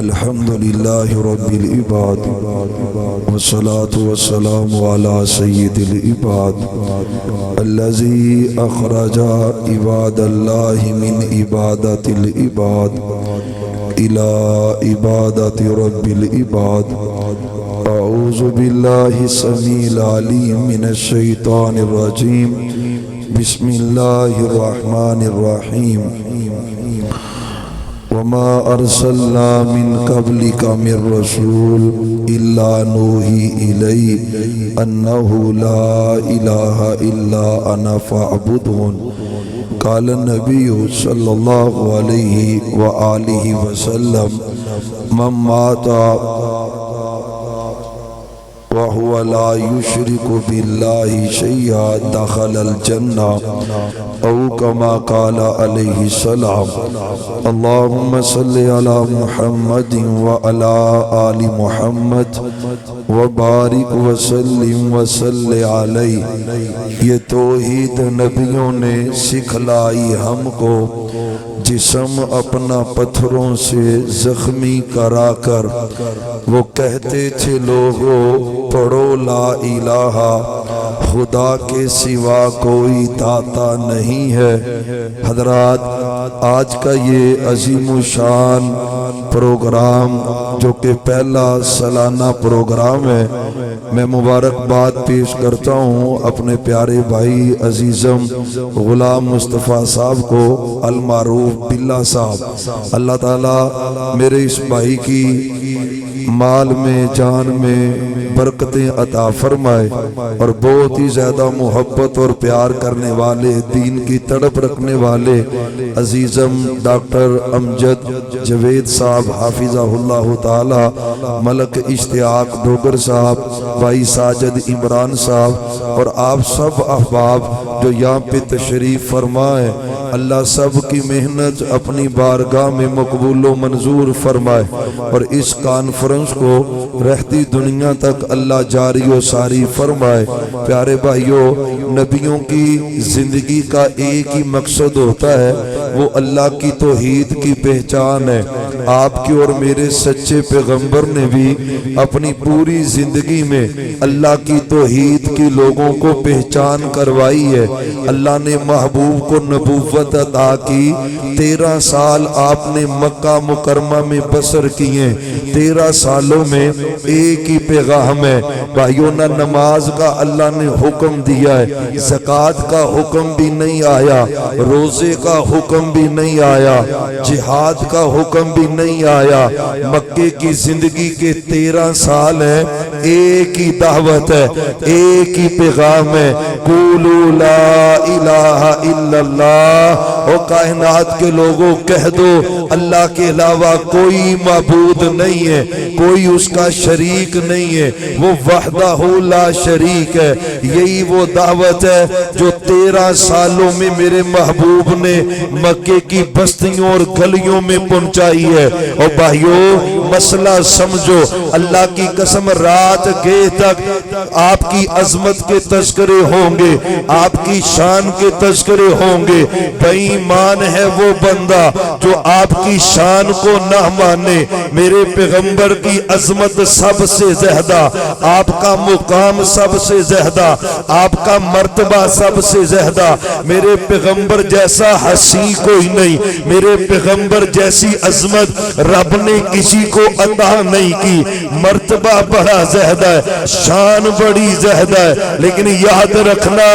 الحمد لله رب العباد والصلاة والسلام على سيد العباد الذي أخرج عباد الله من عبادة العباد إلى عبادة رب العباد. أعوذ بالله السميع العليم من الشيطان الرجيم. بسم الله الرحمن الرحيم. وما أرسلنا من قبلك من رسول إلا نوحي إليه أنه لا إله إلا أنا فاعبدون. قال النبي صلى الله عليه وآله وسلم من مات وهو لا يشرك بالله شيئا دخل الجنة أو كما قال عليه السلام. اللهم صل على محمد وعلى آل محمد وبارک وسلم وصلی علیہ. یہ توحید نبیوں نے سکھلائی ہم کو، جسم اپنا پتھروں سے زخمی کرا کر وہ کہتے تھے لوگوں پڑھو لا الہ، خدا کے سوا کوئی داتا نہیں ہے. حضرات، آج کا یہ عظیم الشان پروگرام جو کہ پہلا سالانہ پروگرام ہے، میں مبارکباد پیش کرتا ہوں اپنے پیارے بھائی عزیزم غلام مصطفیٰ صاحب کو، المعروف باللہ صاحب. اللہ تعالیٰ میرے اس بھائی کی مال میں جان میں برکتیں عطا فرمائے، اور بہت ہی زیادہ محبت اور پیار کرنے والے، دین کی تڑپ رکھنے والے عزیزم ڈاکٹر امجد جوید صاحب حافظہ اللہ تعالی، ملک اشتیاق ڈوگر صاحب، بھائی ساجد عمران صاحب، اور آپ سب احباب جو یہاں پہ تشریف فرمائے، اللہ سب کی محنت اپنی بارگاہ میں مقبول و منظور فرمائے، اور اس کانفرنس کو رہتی دنیا تک اللہ جاری و ساری فرمائے. پیارے بھائیوں، نبیوں کی زندگی کا ایک ہی مقصد ہوتا ہے، وہ اللہ کی توحید کی پہچان ہے. آپ کی اور میرے سچے پیغمبر نے بھی اپنی پوری زندگی میں اللہ کی توحید کی لوگوں کو پہچان کروائی ہے. اللہ نے محبوب کو نبوت عطا کی. 13 سال آپ نے مکہ مکرمہ میں بسر کیے. 13 سالوں میں ایک ہی پیغام ہے بھائیوں، نہ نماز کا اللہ نے حکم دیا ہے، زکوٰۃ کا حکم بھی نہیں آیا، روزے کا حکم بھی نہیں آیا، جہاد کا حکم بھی نہیں آیا. مکے کی زندگی کے 13 سال ہیں، ایک ہی دعوت ہے، ایک ہی پیغام ہے، قولوا لا الہ الا اللہ. او کائنات کے لوگوں کہہ دو اللہ کے علاوہ کوئی معبود نہیں ہے، کوئی اس کا شریک نہیں ہے، وہ وحدہ لا شریک ہے. یہی وہ دعوت ہے جو 13 سالوں میں میرے محبوب نے مکے کی بستیوں اور گلیوں میں پہنچائی ہے. اور بھائیوں، مسئلہ سمجھو، اللہ کی قسم رات گئے تک آپ کی عظمت کے تذکرے ہوں گے، آپ کی شان کے تذکرے ہوں گے. بے ایمان ہے وہ بندہ جو آپ کی شان کو نہ مانے. میرے پیغمبر کی عظمت سب سے زیادہ، آپ کا مقام سب سے زیادہ، آپ کا مرتبہ سب سے زیادہ. میرے پیغمبر جیسا حسین کوئی نہیں، میرے پیغمبر جیسی عظمت رب نے کسی کو عطا نہیں کی. مرتبہ بڑا زیادہ ہے، شان بڑی زیادہ ہے، لیکن یاد رکھنا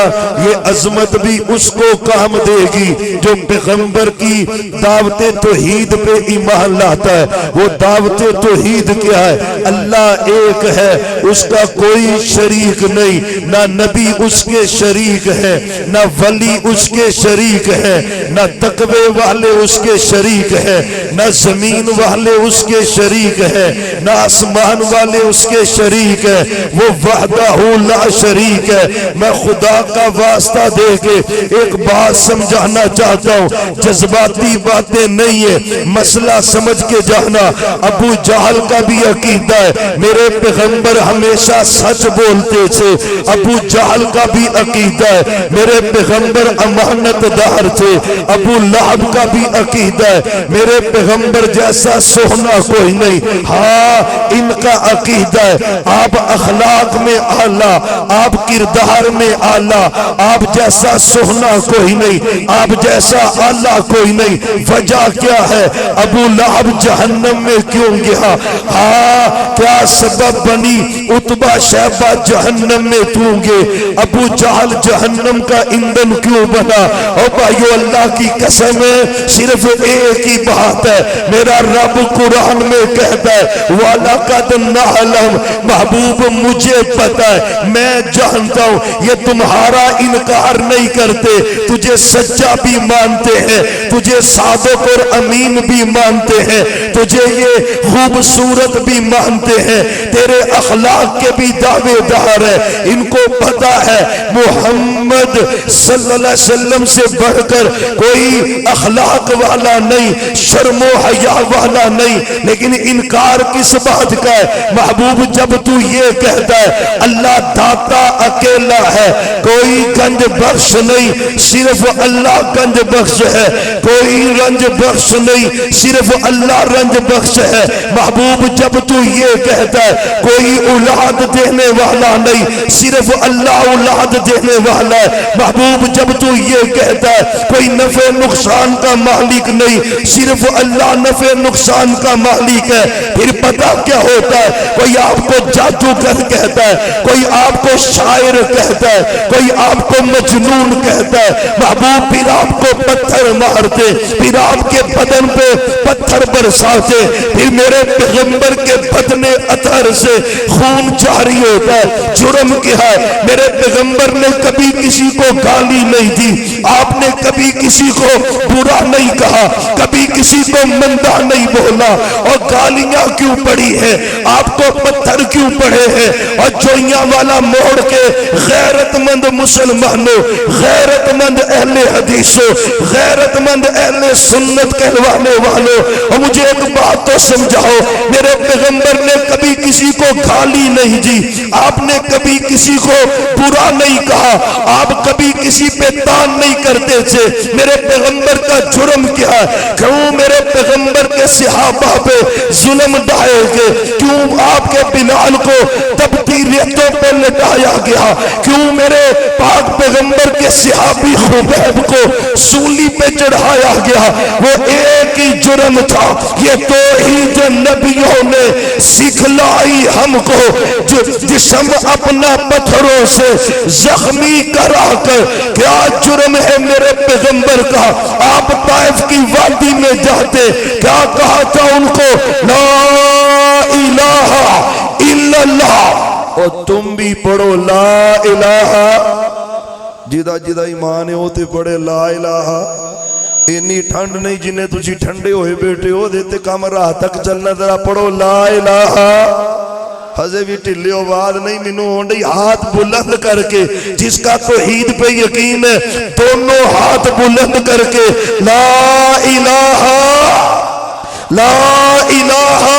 یہ عظمت بھی اس کو کام دے گی جو پیغمبر کی دعوت توحید پہ ایمان لاتا ہے. وہ دعوت توحید کیا ہے؟ اللہ ایک ہے، اس کا کوئی شریک نہیں، نہ نبی اس کے شریک ہے، نہ ولی اس کے شریک ہے، نہ تقوی والے اس کے شریک ہے، نہ زمین والے اس کے شریک ہے، نہ آسمان والے اس کے شریک ہے. وہ وحدہ لا شریک ہے. میں خدا کا واسطہ دے کے ایک بات سمجھانا چاہتا چاہتا ہوں، جذباتی باتیں نہیں ہے، مسئلہ سمجھ کے جانا۔ ابو جہل کا بھی عقیدہ ہے میرے پیغمبر ہمیشہ سچ بولتے تھے، ابو جہل کا بھی عقیدہ ہے میرے پیغمبر امانت دار تھے، ابو لہب کا بھی عقیدہ ہے میرے پیغمبر جیسا سونا کوئی نہیں۔ ہاں ان کا عقیدہ ہے آپ اخلاق میں اعلیٰ، آپ کردار میں اعلیٰ، آپ جیسا سونا کوئی نہیں، آپ جیسا اعلیٰ کوئی نہیں۔ وجہ کیا ہے؟ ابو لہب جہنم میں کیوں گیا؟ ہاں کیا سبب بنی؟ عتبہ شیبہ جہنم میں کیوں گئے؟ ابو جہل جہنم کا ایندھن کیوں بنا؟ اور بھائیو اللہ کی قسم ہے صرف ایک ہی بات ہے، میرا رب قرآن میں کہتا ہے وَلَقَدْ نَعْلَمُ، محبوب مجھے پتا ہے، میں جانتا ہوں یہ تمہارا انکار نہیں کرتے، تجھے سچا بھی مانتے ہیں، تجھے صادق اور امین بھی مانتے ہیں، تجھے یہ خوبصورت بھی مانتے ہیں، تیرے اخلاق کے بھی دعوے دار ہیں۔ ان کو پتا ہے محمد صلی اللہ علیہ وسلم سے بڑھ کر کوئی اخلاق والا نہیں، شرم و حیا والا نہیں، لیکن انکار کس بات کا ہے؟ محبوب جب تو یہ کہتا ہے اللہ داتا اکیلا ہے، کوئی گنج بخش نہیں، صرف اللہ گنج بخش ہے، کوئی رنج بخش نہیں، صرف اللہ رنج بخش ہے۔ محبوب جب تو یہ کہتا ہے کوئی اولاد دینے والا نہیں، صرف اللہ اولاد دینے والا ہے۔ محبوب جب تو یہ کہتا ہے کوئی نفع نقصان کا مالک نہیں، صرف اللہ نفع نقصان کا مالک ہے، پھر پتہ کیا ہوتا ہے؟ کوئی آپ کو جادوگر کہتا ہے، کوئی آپ کو شاعر کہتا ہے، کوئی آپ کو مجنون کہتا ہے، محبوب پھر آپ کو پتھر مارتے، پھر آپ کے بدن پہ پتھر برساتے، پھر میرے پیغمبر کے بدن اطہر سے خون جاری ہوتا ہے۔ جرم کیا ہے؟ میرے پیغمبر نے کبھی کسی کو گالی نہیں دی، آپ نے کبھی کسی کو برا نہیں کہا، کبھی کسی کو مندہ نہیں بولا، اور گالیاں کیوں پڑی ہیں؟ آپ کو پتھر کیوں پڑے ہیں؟ اور جوئیاں والا موڑ کے غیرت مند مسلمانوں، غیرت مند اہل حدیثوں، غیرت مند اہل سنت کہلوانے والوں، اور مجھے ایک بات تو سمجھاؤ، میرے پیغمبر نے کبھی کسی کو گالی نہیں دی، آپ نے کبھی کسی کو برا نہیں کہا، آپ کبھی کسی پہ تان نہیں کرتے تھے۔ میرے پیغمبر کا جرم کیا ہے؟ کیوں میرے پیغمبر کے صحابہ پہ ظلم ڈھائے گئے؟ کیوں آپ کے بلال کو تپتی ریتوں پہ لٹایا گیا؟ کیوں میرے پاک پیغمبر کے صحابی خبیب کو سولی پہ چڑھایا گیا؟ وہ ایک ہی جرم تھا، یہ توحید نبیوں نے سکھلائی ہم کو، جو جسم اپنا پتھروں سے زخمی کرا کر۔ کیا جرم ہے میرے پیغمبر کا؟ آپ طائف کی وادی میں جاتے، کیا کہا تھا ان کو؟ لا الہ الا اللہ، اور تم بھی پڑھو لا الہ، جدہ جدہ ایمان ہے ہوتے پڑھے لا الہ۔ اینی ٹھنڈ نہیں جنہیں تجھی ٹھنڈے ہوئے بیٹھے ہو دیتے کام راہ تک چلنا، ذرا پڑھو لا الہ۔ ہزے بھی ٹھلے آواز نہیں مینوں ہونڈی، ہاتھ بلند کر کے، جس کا توحید پہ یقین ہے دونوں ہاتھ بلند کر کے لا الہ لا الہ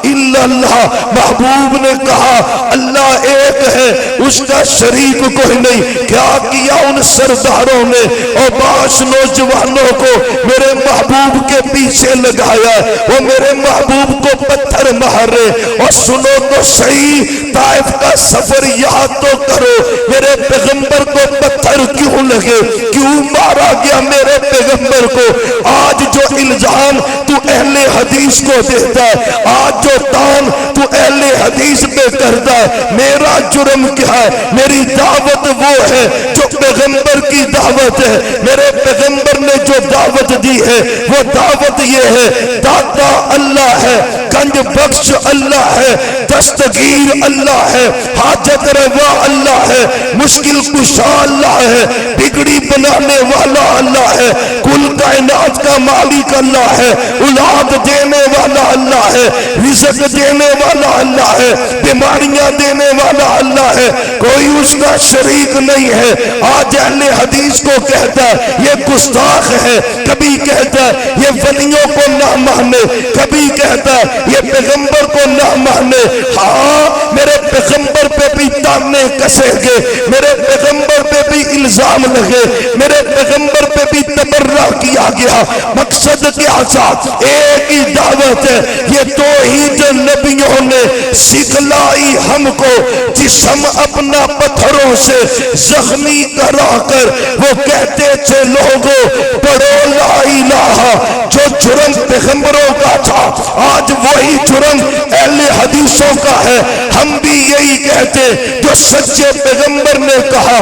الا اللہ۔ محبوب نے کہا اللہ ایک ہے، اس کا شریک کوئی نہیں۔ کیا کیا ان سرداروں نے اور باش نوجوانوں کو میرے محبوب کے پیچھے لگایا، وہ میرے محبوب کو پتھر مار رہے۔ اور سنو تو صحیح، طائف کا سفر یاد تو کرو، میرے پیغمبر کو پتھر کیوں لگے، کیوں مارا گیا میرے پیغمبر کو؟ آج جو الزام تو اہل حدیث کو دیتا ہے، آج جو تان تو اہل حدیث پہ کرتا ہے، میرا جرم کیا ہے؟ میری دعوت وہ ہے جو پیغمبر کی دعوت ہے۔ میرے پیغمبر نے جو دعوت دی ہے وہ دعوت یہ ہے، داتا اللہ ہے، گنج بخش اللہ ہے، دستگیر اللہ ہے، حاجت روا اللہ ہے، مشکل کشا اللہ ہے، بگڑی بنانے والا اللہ ہے، کل کائنات کا مالک اللہ ہے، اولاد دینے والا اللہ ہے، رزق دینے والا اللہ ہے، بیماریاں دینے والا اللہ ہے، کوئی اس کا شریک نہیں ہے۔ آج اہل حدیث کو کہتا ہے یہ گستاخ ہے، کبھی کہتا ہے یہ ولیوں کو نہ مانے، کبھی کہتا ہے یہ پیغمبر کو نہ مانے۔ ہاں میرے پیغمبر پہ بھی تانے کسے گے، میرے پیغمبر پہ بھی الزام لگے، میرے پیغمبر پہ بھی تبرہ کیا گیا، مقصد کیا تھا؟ ایک ہی دعوت ہے، یہ توحید نبیوں نے سکھلائی ہم کو، جسم اپنا پتھروں سے زخمی کرا کر وہ کہتے تھے لوگوں پڑھو لا الہ، جو جرم پیغمبروں کا تھا آج وہی جرم اہل حدیثوں کا ہے۔ ہم بھی یہی کہتے جو سچے پیغمبر نے کہا،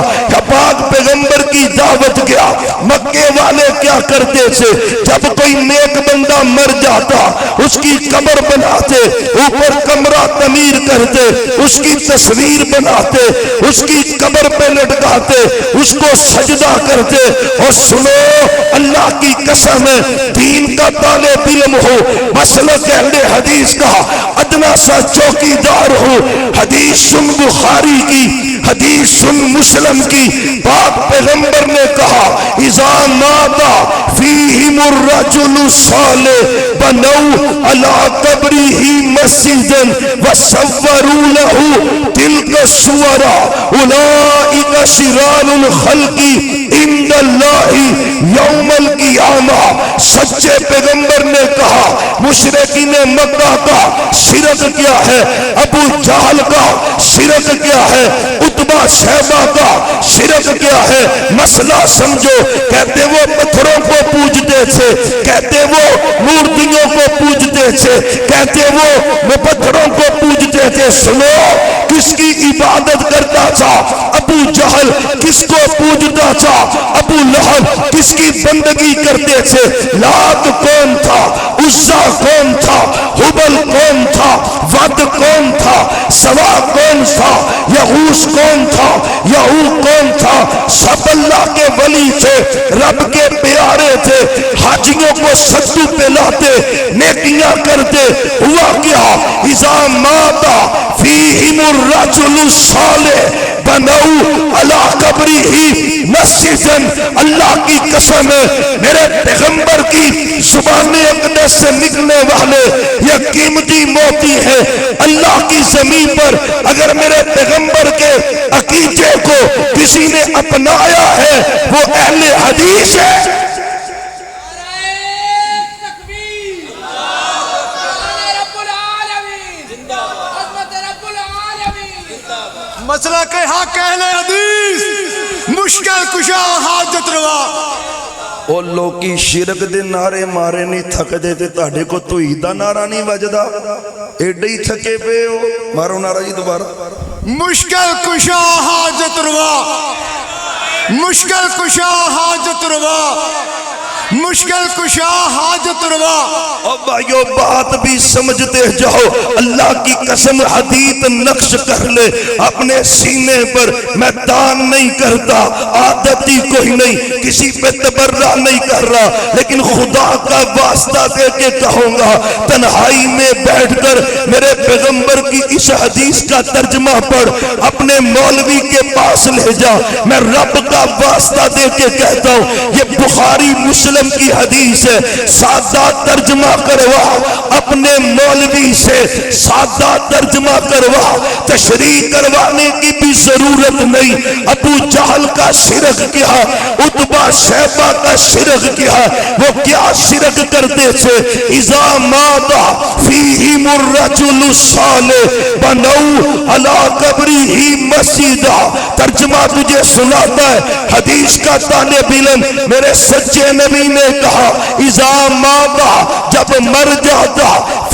پاک پیغمبر کی دعوت گیا۔ مکے والے کیا کرتے تھے؟ جب کوئی نیک بندہ مر جاتا اس کی قبر بناتے، اوپر کمرہ تعمیر کرتے، اس کی تصویر بناتے، اس کی قبر پہ لٹکاتے، اس کو سجدہ کرتے۔ اور سنو اللہ کی قسم ہے، دین کا طالب علم ہو، مسلک اہل حدیث کا ادنا سا چوکیدار ہو، حدیث سن بخاری کی، حدیث سن مسلم کی، پاک پیغمبر نے کہا اذا مات فیہم الرجل الصالح بنوا علی قبرہ مسجدا وصوروا له تلک الصور اولئک شرار الخلق عند اللہ یوم القیامہ۔ سچے پیغمبر نے کہا مشرکین مکہ کا شرک کیا ہے، ابو جہل کا شرک کیا ہے، عتبہ شیبہ کا شرک کیا ہے، مسئلہ سمجھو۔ کہتے وہ پتھروں کو پوجتے تھے، کہتے وہ مورتیوں کو پوجتے تھے، کہتے وہ پتھروں کو پوجتے تھے۔ سنو کس کی عبادت کرتا تھا ابو جہل؟ کس کو پوجتا تھا ابو لہب؟ کس کی بندگی کرتے تھے؟ لات کون تھا؟ عزا کون تھا؟ حبل کون تھا؟ ود کون تھا؟ سوا کون تھا؟ یغوث کون تھا؟ یعوق کون تھا؟ سب اللہ کے ولی تھے، رب کے پیارے تھے، حاجیوں کو ستو پلاتے، نیکیاں کرتے۔ ہوا کیا؟ اذا مات فیہم الرجل الصالح بنوا علی قبرہ مسجدا۔ اللہ کی قسم ہے میرے پیغمبر کی زبان اقدس سے نکلنے والے یہ قیمتی موتی ہے۔ اللہ کی زمین پر اگر میرے پیغمبر کے عقیدے کو کسی نے اپنایا ہے وہ اہل حدیث ہے۔ مسئلہ کہ حق اہل حدیث مشکل کشا حاجت روا۔ او لوکی شرک دے نعرے مارے نہیں تھک دے تے تاڑے کو توحید دا نعرہ نہیں وجدا، ایڈے ہی تھکے پے ہو۔ مارو نعرہ جی دوبارہ۔ مشکل کشا حاجت روا، مشکل کشا حاجت روا، مشکل کشا حاجت روا۔ اور بھائیو بات بھی سمجھتے جاؤ، اللہ کی قسم حدیث نقش کر لے اپنے سینے پر۔ میں دان نہیں کرتا، عادت ہی کوئی نہیں، کسی پہ تبرہ نہیں کر رہا، لیکن خدا کا واسطہ دے کے کہوں گا تنہائی میں بیٹھ کر میرے پیغمبر کی اس حدیث کا ترجمہ پڑھ، اپنے مولوی کے پاس لے جا۔ میں رب کا واسطہ دے کے کہتا ہوں یہ بخاری مسلم کی حدیث ہے، سادہ ترجمہ کروا، اپنے مولوی سے سادہ ترجمہ کروا، تشریح کروانے کی بھی ضرورت نہیں۔ ابو جہل کا شرک کیا، عتبہ شیبہ کا شرک کیا، وہ کیا شرک کرتے تھے؟ اذا مات فیہم الرجل الصالح بنوا علی قبرہ مسجدا۔ ترجمہ تجھے سناتا ہے حدیث کا طالب علم، میرے سچے نبی نے کہا اذا مات، جب مر جاتا،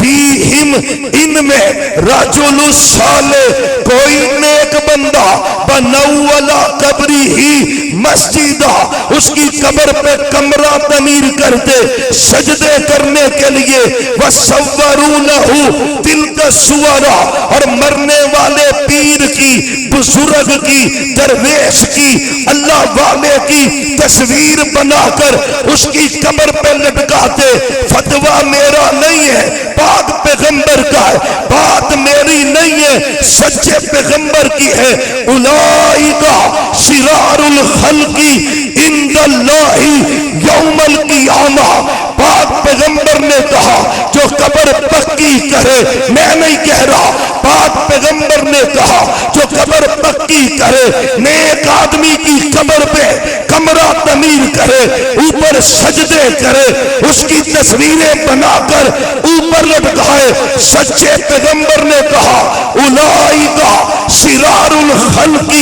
فیہم ان میں رجل صالح کوئی نیک بندہ بنولا قبری ہی مسجدہ اس کی قبر پہ کمرہ تعمیر کرتے سجدے کرنے کے لیے وصوروا لہ تلک الصور اور مرنے والے پیر کی بزرگ کی درویش کی اللہ والے کی تصویر بنا کر اس کی قبر پہ لٹکاتے فتویٰ میرا نہیں ہے پاک پیغمبر کا ہے بات میری نہیں ہے سچے پیغمبر کی ہے اولئک شرار الخلق عند اللہ یوم القیامہ پاک پیغمبر نے کہا جو قبر پکی کرے میں نہیں کہہ رہا پاک پیغمبر نے کہا جو قبر پکی کرے نیک آدمی کی قبر پہ کمرہ تعمیر کرے اوپر سجدے کرے اس کی تصویریں بنا کر اوپر لٹکائے سچے پیغمبر نے کہا اولئک شرار الخلق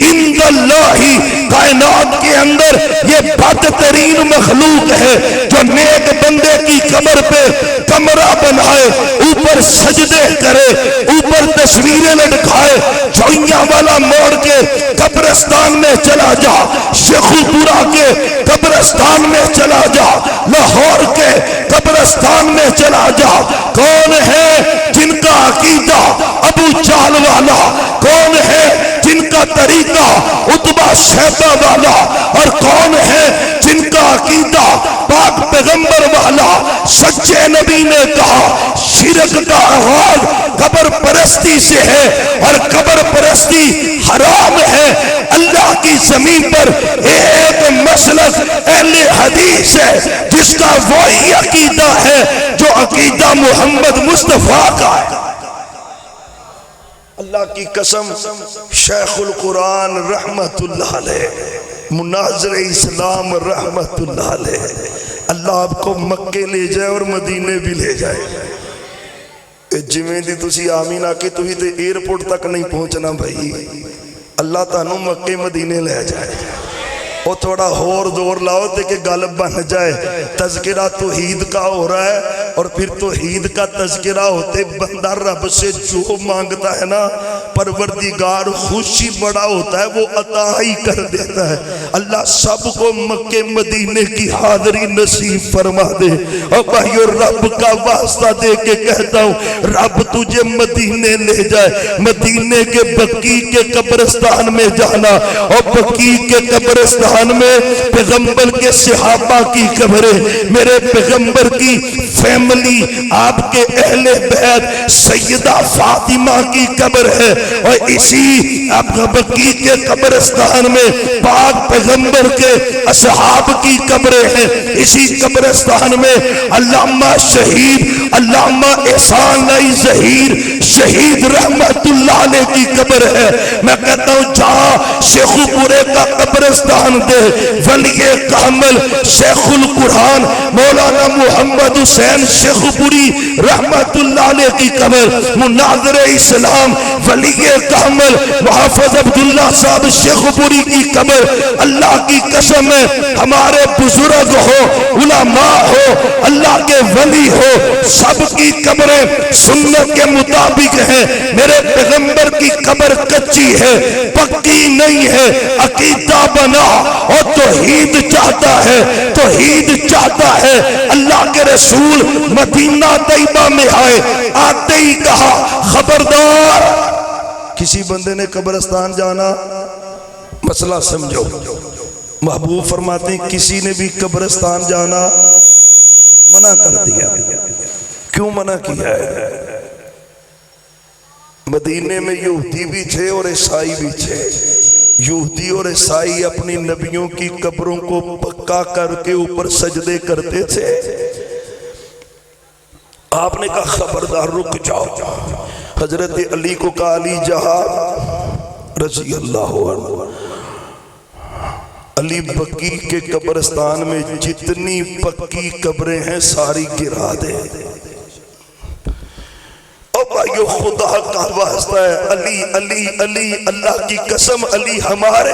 عند اللہ کائنات کے اندر یہ بدترین مخلوق ہے جو نیک بندے کی قبر پہ کمرہ بنائے اوپر سجدے کرے اوپر تصویریں لٹکائے چوئیاں والا موڑ کے قبرستان میں چلا جا شیخوپورہ کے قبرستان میں چلا جا لاہور کے قبرستان میں چلا جا کون ہے جن کا عقیدہ ابو جہل والا کون ہے جن کا طریقہ عتبہ شیبہ والا اور کون ہے جن کا عقیدہ پاک پیغمبر والا سچے نبی نے کہا شرک کا آغاز قبر پرستی سے ہے اور قبر پرستی حرام ہے اللہ کی زمین پر ایک مسلک اہل حدیث ہے جس کا وہی عقیدہ ہے جو عقیدہ محمد مصطفیٰ کا ہے اللہ کی قسم شیخ القرآن رحمت اللہ علیہ مناظر اسلام رحمت اللہ علیہ اللہ آپ کو مکے لے جائے اور مدینے بھی لے جائے جویں دی تسی آمین آکے تو ہی تے ایئرپورٹ تک نہیں پہنچنا بھائی اللہ تانوں مکے مدینے لے جائے وہ تھوڑا اور زور لاؤ تے کہ گل بن جائے تذکرہ توحید کا ہو رہا ہے اور پھر توحید کا تذکرہ ہوتے بندہ رب سے جو مانگتا ہے نا پروردگار خوشی بڑا ہوتا ہے وہ عطا ہی کر دیتا ہے اللہ سب کو مکے مدینے کی حاضری نصیب فرما دے اور بھائیو رب کا واسطہ دے کے کہتا ہوں رب تجھے مدینے لے جائے مدینے کے بقیع کے قبرستان میں جانا اور بقیع کے قبرستان میں پیغمبر کے صحابہ کی قبریں میرے پیغمبر کی فیملی آپ کے اہل بیت سیدہ فاطمہ کی قبر ہے اور اسی بقیع کے قبرستان میں پاک پیغمبر کے اصحاب کی قبریں ہیں اسی قبرستان میں علامہ شہید علامہ احسان علی ظہیر شہید رحمت اللہ علیہ کی قبر ہے میں کہتا ہوں جہاں شیخوپورے کا قبرستان دے ولی کامل شیخ القرآن مولانا محمد حسین شیخوپوری رحمت اللہ علیہ کی قبر مناظر اسلام ولی کامل محافظ عبداللہ صاحب شیخوپوری کی قبر اللہ کی قسم ہے ہمارے بزرگ ہو علماء ہو اللہ کے ولی ہو سب کی قبریں سنت کے مطابق ہیں میرے پیغمبر کی قبر کچی ہے پکی نہیں ہے عقیدہ بنا اور توحید چاہتا ہے توحید چاہتا ہے اللہ کے رسول مدینہ طیبہ میں آئے آتے ہی کہا خبردار کسی بندے نے قبرستان جانا مسئلہ سمجھو محبوب فرماتے ہیں کسی نے بھی قبرستان جانا منع کر دیا کیوں منع کیا ہے مدینے میں یہودی بھی تھے اور عیسائی بھی تھے یہودی اور عیسائی اپنی نبیوں کی قبروں کو پکا کر کے اوپر سجدے کرتے تھے آپ نے کہا خبردار رک جاؤ حضرت علی کو کہا علی جہاں رضی اللہ عنہ علی بقیع کے قبرستان میں جتنی پکی قبریں ہیں ساری گرا دے اور بھائیو خدا کا واسطہ ہے علی علی علی اللہ کی قسم علی ہمارے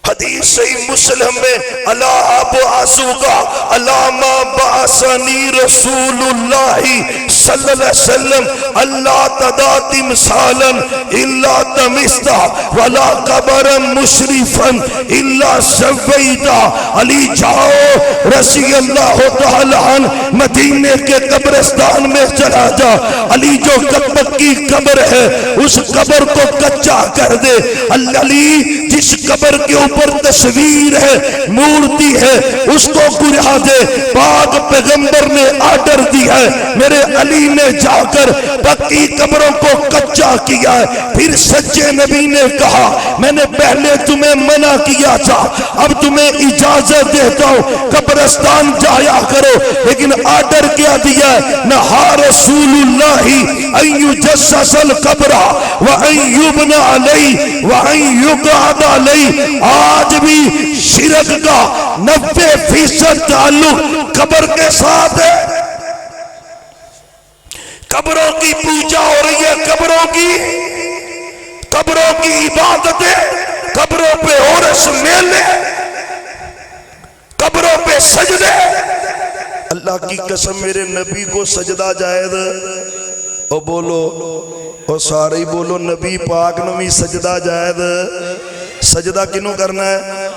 حدیث صحیح مسلم میں اللہ ابعثک علی ما بعثنی رسول اللہ صلی اللہ علیہ وسلم اللہ تدع تمثالا الا تمستا ولا قبرا مشرفا الا سویتا. علی جاؤ رضی اللہ تعالی عنہ مدینے کے قبرستان میں چلا جا. علی جو پکی قبر ہے اس قبر کو کچا کر دے. علی جس قبر کے اوپر تصویر ہے مورتی ہے اس کو گرا دے. پاک پیغمبر نے آرڈر دیا ہے, میرے علی نے جا کر پکی قبروں کو کچا کیا ہے. پھر سچے نبی نے کہا میں نے پہلے تمہیں منع کیا تھا, اب تمہیں اجازت دیتا ہوں قبرستان جایا کرو, لیکن آرڈر کیا دیا ہے نہا رسول اللہ ان یجسس القبر وان یبنى علیہ وان یقعد علیہ. آج بھی شرک کا 90% تعلق قبر کے ساتھ ہے. قبروں کی پوجا ہو رہی ہے, قبروں کی عبادتیں, قبروں پہ عرس میلے, قبروں پہ سجدے. اللہ کی قسم میرے نبی کو سجدہ جائز. او بولو, او سارے بولو نبی پاک نو بھی سجدہ جائز. سجدہ کنوں کرنا ہے؟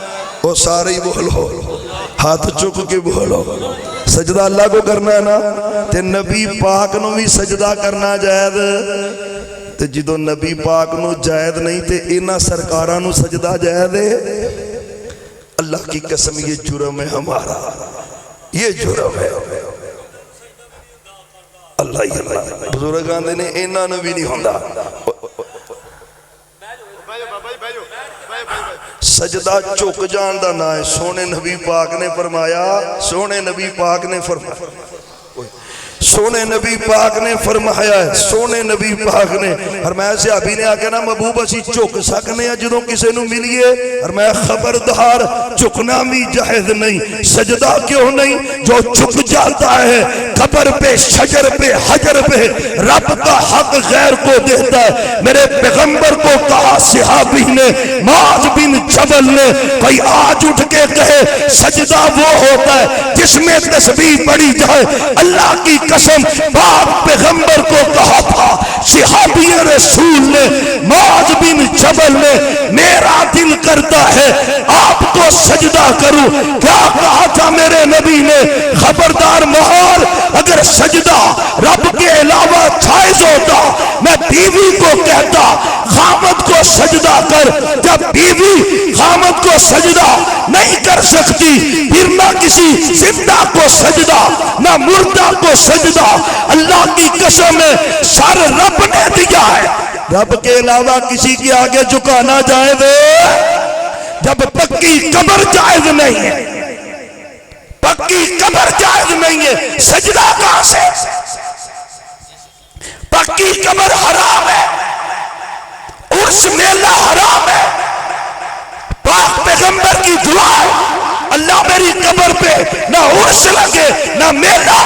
او سارے بولو, ہاتھ چک کے بولو. سجدہ اللہ کو کرنا ہے نا, تے نبی پاک نو بھی سجدہ کرنا جائز. تے جدو نبی پاک نو جائز نہیں تے اینا سرکاراں نو سجدہ جائز ہے. اللہ کی قسم یہ جرم ہے ہمارا, یہ جرم ہے. اللہ بزرگان دے نے اینا نو بھی نہیں ہوندہ. سجدہ چک جان دا نہ ہے. سونے نبی پاک نے فرمایا, سونے نبی پاک نے فرمایا, سونے نبی پاک نے فرمایا ہے, سونے نبی پاک نے فرمایا صحابی نے آکے نا محبوب اسی چک سکنے ہیں جدوں کسے نو ملیے. فرمایا خبردار چکنا بھی جائز نہیں. سجدہ کیوں نہیں؟ جو چک جاتا ہے قبر پہ شجر پہ حجر پہ رب کا حق غیر کو دیتا ہے. میرے پیغمبر کو کہا صحابی نے, معاذ بن جبل نے, کوئی آج اٹھ کے کہے سجدہ وہ ہوتا ہے جس میں تسبیح پڑھی جائے. اللہ کی قسم باپ پیغمبر کو کہا تھا صحابی رسول نے, معاذ بن جبل نے, میرا دل کرتا ہے آپ کو سجدہ کروں. کیا کہا تھا میرے نبی نے؟ خبردار مہار, اگر سجدہ رب کے علاوہ جائز ہوتا میں بیوی کو کہتا خامد کو سجدہ کر. جب بیوی خامد کو سجدہ نہیں کر سکتی پھر نہ کسی زندہ کو سجدہ نہ مردہ کو سجدہ. اللہ کی قسم ہے سر رب نے دیا ہے, رب کے علاوہ کسی کے آگے جھکانا جائز ہے. جب پکی قبر جائز نہیں ہے, پکی قبر جائز نہیں ہے, سجدہ کہاں سے؟ پکی قبر حرام ہے, عرس میلہ حرام ہے. پاک پیغمبر کی دعا ہے اللہ میری قبر پہ نہ عرس لگے نہ میلہ.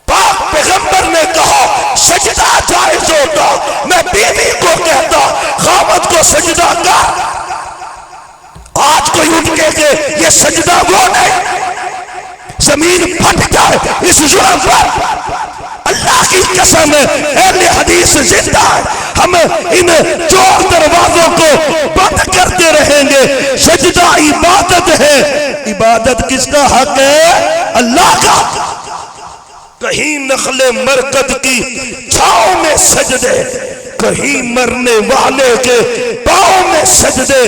پاک پیغمبر نے کہا سجدہ جائز ہوتا میں بیوی کو کہتا خامد کو سجدہ کر. آج کوئی اٹھ کے یہ سجدہ وہ نہیں, زمین پھٹ جائے اس جرم پر. اللہ کی قسم ہے اہل حدیث زندہ ہے, ہم ان چور دروازوں کو بند کرتے رہیں گے. سجدہ عبادت ہے. عبادت کس کا حق ہے؟ اللہ کا. کہیں نخل مرکز کی چھاؤں میں سجدے, کہیں مرنے والے کے پاؤں میں سجدے,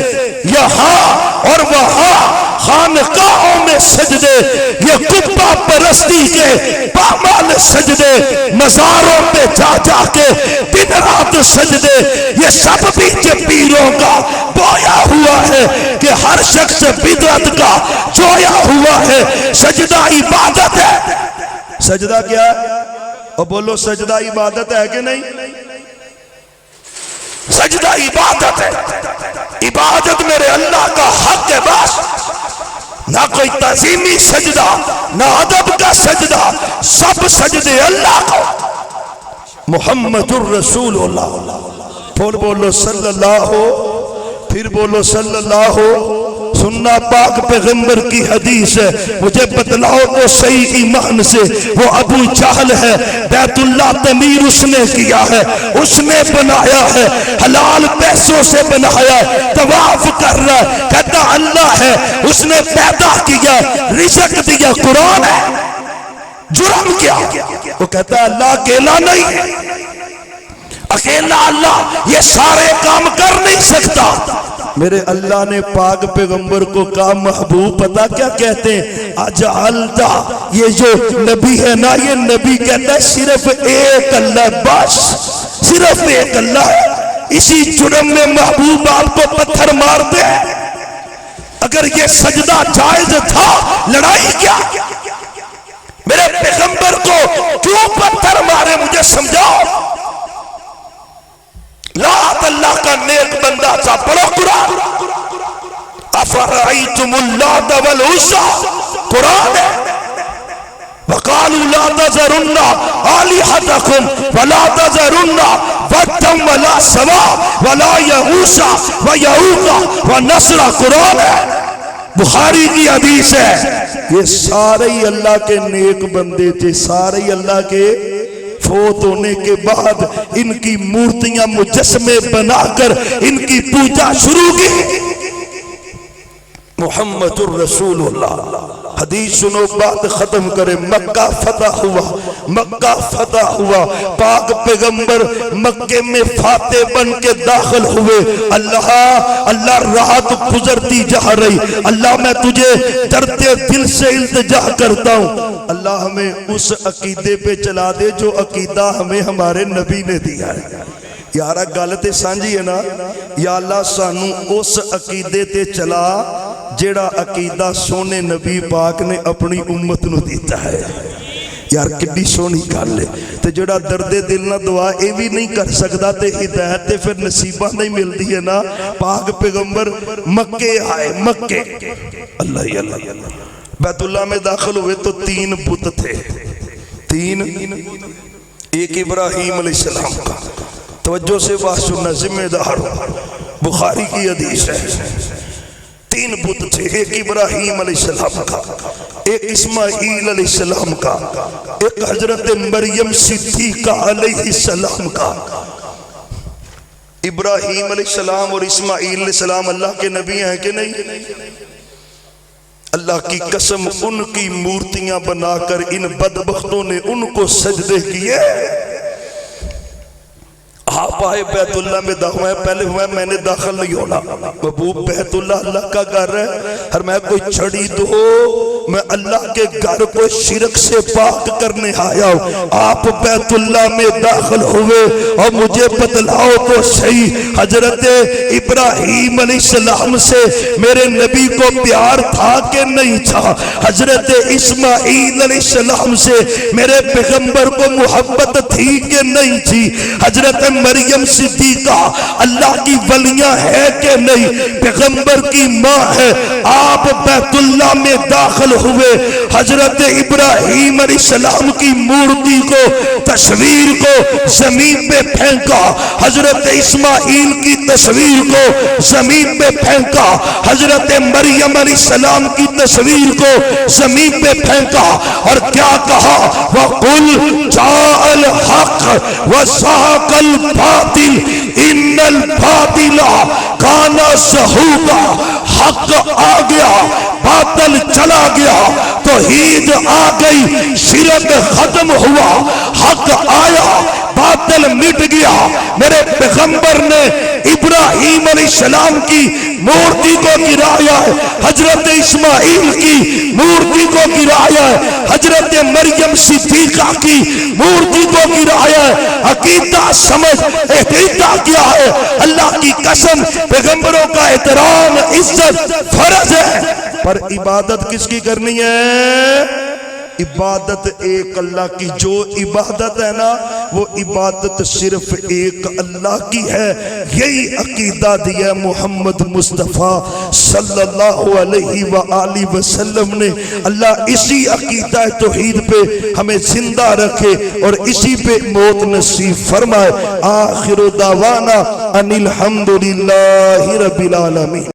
یہاں اور وہاں خانقاہوں میں سجدے, یہ کبہ پرستی کے پامال سجدے, مزاروں پہ جا جا کے دن رات سجدے. یہ سب بھی پیروں کا بویا ہوا ہے کہ ہر شخص بدعت کا جویا ہوا ہے. سجدہ عبادت ہے. سجدہ کیا ہے؟ اور بولو سجدہ عبادت ہے کہ نہیں؟ سجدہ عبادت ہے. عبادت میرے اللہ کا حق ہے بس. نہ کوئی تعظیمی سجدہ نہ ادب کا سجدہ, سب سجدے اللہ کو. محمد الرسول اللہ. بولو صلی اللہ ہو. پھر بولو صلی اللہ سننا پاک پیغمبر کی حدیث ہے. مجھے بتلاؤ تو صحیح ایمان سے وہ ابو جہل ہے, بیت اللہ تعمیر اس نے کیا ہے, اس نے بنایا ہے, حلال پیسوں سے بنایا ہے, طواف کر رہا ہے, کہتا اللہ ہے, اس نے پیدا کیا, رزق دیا, قرآن ہے, جرم کیا؟ وہ کہتا ہے اللہ اکیلا نہیں ہے, اکیلا اللہ یہ سارے کام کر نہیں سکتا. میرے اللہ نے پاک پیغمبر کو کہا محبوب پتہ کیا کہتے ہیں, اجعلتا, یہ جو نبی ہے نا, یہ نبی کہتا ہے صرف ایک اللہ, بس صرف ایک اللہ ہے. اسی جرم میں محبوب آپ کو پتھر مار دے. اگر یہ سجدہ جائز تھا, لڑائی کیا؟ میرے پیغمبر کو کیوں پتھر مارے, مجھے سمجھاؤ. لات اللہ کا نیک بندہ تھا, پڑھو قرآن. افرأیتم اللات والعزی, قرآن ہے. وقالوا لا تذرن آلہتکم ولا تذرن ودا ولا سواع ولا یغوث ویعوق ونسر, قرآن ہے, بخاری کی حدیث ہے. یہ سارے ہی اللہ کے نیک بندے تھے, سارے ہی اللہ کے. فوت ہونے کے بعد ان کی مورتیاں مجسمے بنا کر ان کی پوجا شروع کی. محمد الرسول اللہ. حدیث سنو, بات ختم کرے. مکہ فتح ہوا, مکہ فتح ہوا, پاک پیغمبر مکے میں فاتح بن کے داخل ہوئے. اللہ رات گزرتی جا رہی, اللہ میں تجھے ڈرتے دل سے التجا کرتا ہوں, اللہ ہمیں اس عقیدے پہ چلا دے جو عقیدہ ہمیں ہمارے نبی نے دیا ہے. یارہ گالتے سانجی ہے نا, یا اللہ سانو اس عقیدے تے چلا جیڑا عقیدہ سونے نبی پاک نے اپنی امت نو دیتا ہے. یار کڈی سونی گل ہے. تے جڑا درد دل نہ دعا اے بھی نہیں کر سکتا تے ہدایت تے پھر نصیبہ نہیں ملتی ہے نا. پاک پیغمبر مکے آئے, مکے, اللہ ہی اللہ, بیت اللہ میں داخل ہوئے تو 3 بت تھے, 3. ایک ابراہیم علیہ السلام کا, توجہ سے بات سننا, ذمہ دار ہو, بخاری کی حدیث ہے. 3 بت تھے, ایک ابراہیم علیہ السلام کا, ایک اسماعیل علیہ السلام کا, ایک حضرت مریم صدیقہ علیہ السلام کا. ابراہیم علیہ السلام اور اسماعیل علیہ السلام اللہ کے نبی ہیں کہ نہیں؟ اللہ کی قسم ان کی مورتیاں بنا کر ان بدبختوں نے ان کو سجدے کیے. آپ آئے بیت اللہ میں داخل, پہلے ہوا میں نے داخل نہیں ہونا. محبوب بیت اللہ اللہ کا گھر ہے, ہر میں کوئی چھڑی دو, میں اللہ کے گھر کو شرک سے پاک کرنے آیا ہوں. آپ بیت اللہ میں داخل ہوئے اور مجھے بتلاؤ تو صحیح, حضرت ابراہیم علیہ السلام سے میرے نبی کو پیار تھا کہ نہیں تھا؟ حضرت اسماعیل علیہ السلام سے میرے پیغمبر کو محبت تھی کہ نہیں تھی؟ حضرت مریم صدیقہ اللہ کی ولیاں ہے کہ نہیں؟ پیغمبر کی ماں ہے. آپ بیت اللہ میں داخل ہوئے, حضرت ابراہیم علیہ السلام کی مورتی کو, تصویر کو زمین پہ پھینکا, حضرت اسماعیل کی تصویر کو زمین پہ پھینکا, حضرت مریم علیہ السلام کی تصویر کو زمین پہ پھینکا, اور کیا کہا؟ وَقُلْ جَاءَ الْحَقُّ وَزَهَقَ الْبَاطِلُ إِنَّ الْبَاطِلَ كَانَ زَهُوقًا. حق آ گیا, باطل چلا گیا, توحید آ گئی, شرک ختم ہوا, حق آیا, باطل مٹ گیا. میرے پیغمبر نے ابراہیم علیہ السلام کی مورتی کو گرایا ہے, حضرت اسماعیل کی مورتی کو گرایا ہے, حضرت مریم صدیقہ کی مورتی کو گرایا ہے. عقیدہ سمجھ, عقیدہ کیا ہے؟ اللہ کی قسم پیغمبروں کا احترام عزت فرض ہے, پر عبادت کس کی کرنی ہے؟ عبادت ایک اللہ کی. جو عبادت ہے نا وہ عبادت صرف ایک اللہ کی ہے. یہی عقیدہ دیا محمد مصطفیٰ صلی اللہ علیہ وآلہ وسلم نے. اللہ اسی عقیدہ توحید پہ ہمیں زندہ رکھے اور اسی پہ موت نصیب فرمائے. آخر دعوانا ان الحمدللہ رب العالمین.